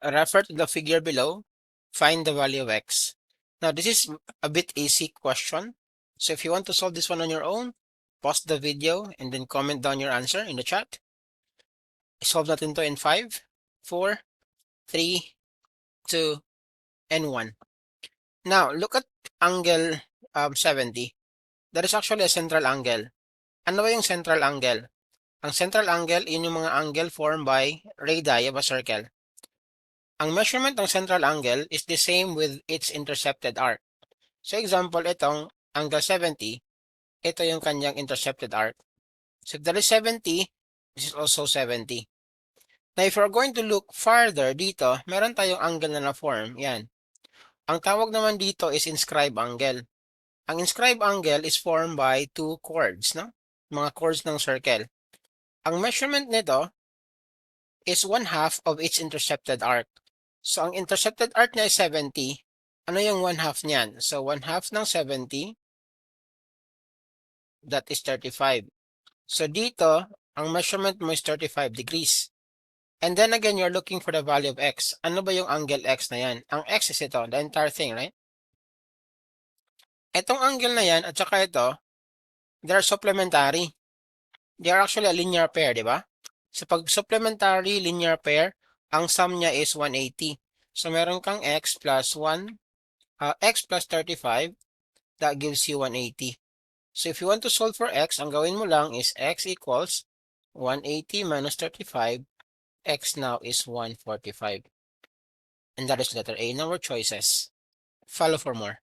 refer to the figure below, find the value of x. Now, this is a bit easy question. So if you want to solve this one on your own, pause the video and then comment down your answer in the chat. Solve natin to in 5, 4, 3, 2, and 1. Now, look at angle 70. That is actually a central angle. Ano ba yung central angle? Ang central angle, yun yung mga angle formed by radii of a circle. Ang measurement ng central angle is the same with its intercepted arc. So example, itong angle 70, ito yung kanyang intercepted arc. So if that is 70, this is also 70. Now if we're going to look farther dito, meron tayong angle na na-form. Yan. Ang tawag naman dito is inscribed angle. Ang inscribed angle is formed by two chords, no? Mga chords ng circle. Ang measurement nito is 1/2 of its intercepted arc. So ang intercepted arc niya is 70. Ano yung 1/2 niyan? So 1/2 ng 70, that is 35. So dito, ang measurement mo is 35 degrees. And then again, you're looking for the value of x. Ano ba yung angle x na yan? Ang x is ito, the entire thing, right? Itong angle na yan at saka ito, they're supplementary. They are actually a linear pair, di ba? So pag supplementary linear pair, ang sum niya is 180. So meron kang x plus 35, that gives you 180. So if you want to solve for x, ang gawin mo lang is x equals 180 minus 35. X now is 145. And that is letter A in our choices. Follow for more.